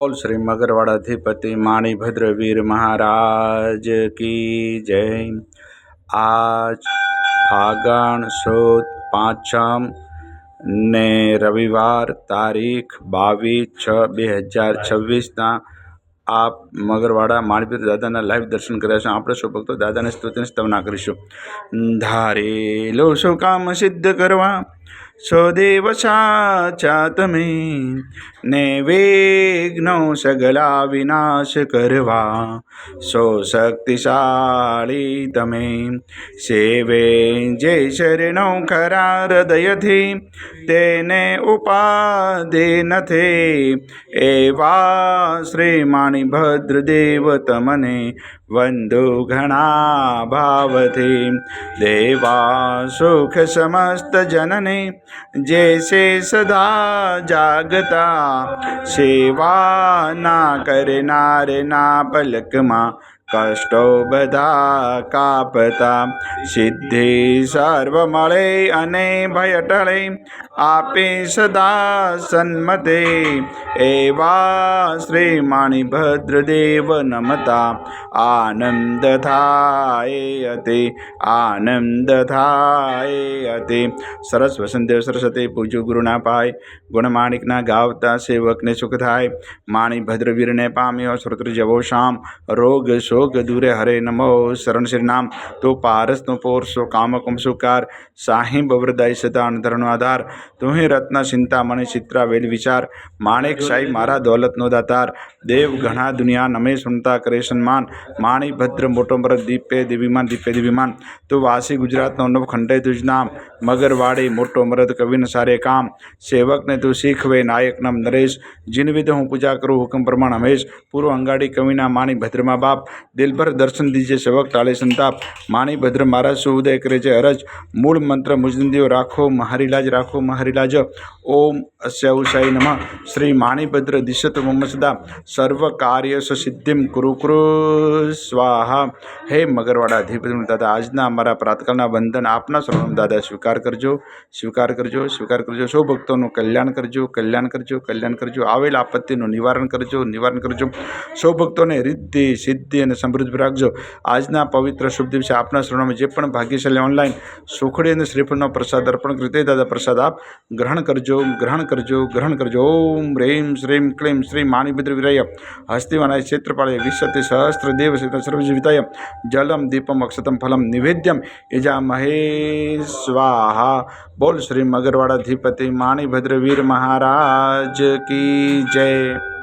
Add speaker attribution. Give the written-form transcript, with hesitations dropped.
Speaker 1: बोल श्री मगरवाड़ाधिपति माणिभद्र वीर महाराज की जय। आज फागण सुद પાંચમ ને રવિવાર તારીખ 22/6/2026 આપ મગરવાડા માણિભદ્ર દાદાના લાઈવ દર્શન કર્યા છે। આપણે સૌ ભક્તો દાદાને સ્તુતિને સ્તવના કરીશું। ધારેલો સૌ કામ સિદ્ધ કરવા સો દેવ સાચા તમે ને વિઘ્નો સગલા વિનાશ કરવા સો શક્તિશાળી તમે સેવે જે શરણો ખરા હૃદયથી તેને ઉપાધિ નથી એવા શ્રી માણિભદ્ર દેવ તમને વંદુ ઘણા ભાવથી દેવા સુખ સમસ્ત જનને जैसे सदा जागता सेवा ना करनार ना पलक माँ कष्टो बधा कापता सिद्धि सर्व मळे अने भय टळे आपे सदा सन्मते एवा श्री माणिभद्र देव नमता आनंद थाय अति आनंद थाय अति। सरस वसंतदेव सरस्वती पूज्य गुरुना पाय गुणमाणिकना गावता सेवकने सुख थाय माणिभद्र वीरने पाम्यो श्रोत्र जवो शाम रोग शोक दूरे हरे नमो शरण श्री नाम तो पारस नो पोर सो काम कुम सुकार साहिब वरदाय सदा अंतरनो आधार तू ही रत्न चिंता मणि चित्रा वेल विचार माणिक शाही मारा दौलत नो दातार देव घना दुनिया नमे सुनता करे सन्मान माणिभद्र मोटो मरद दीपे दिव्यमान तो वासी गुजरात नो नव खंडे तुझ नाम मगरवाड़ी मोटो मरद कविन सारे काम सेवक ने तू सीखवे नायक नम नरेश जिन विध हूँ पूजा करूँ हुक्म प्रमाण हमेश पूर्व अंगाड़ी कविना माणिभद्र माँ बाप दिल भर दर्शन दीजिए सेवक टाले संताप माणिभद्र महाराज सुउदय करे जे अरज मूल मंत्र मुजदियो राखो महरीलाज ओम अस्याउषाय नमः श्री माणिभद्र दिशत मम सदा सर्व कार्य सिद्धिम कुरु कुरु स्वाहा। हे मगरवाड़ा अधिपति दादा आजना अमरा प्रातकालना वंदन आपना सर्व दादा स्वीकार करजो सौ भक्तों कल्याण करजो आवेल आपत्तिनु निवारण करजो सौ भक्तों ने रिद्धि सिद्धि और समृद्धि राखजो। आजना पवित्र शुभ दिवसे आपना शरणों जे पण भाग्यशाली ऑनलाइन सुखड़ी और श्रीफळनो प्रसाद अर्पण करते दादा प्रसाद आप ग्रहण करजो। ओम ह्रीं श्रीं क्लीं श्री माणिभद्र वीराय हस्तिवनाय क्षेत्रपाळे विशति सहस्त्र देव सर्वजीविताय जलम दीपम अक्षतम फलम निवेद्यम यजामहे स्वाहा। बोल श्री मगरवाड़ाधिपति माणिभद्र वीर महाराज की जय।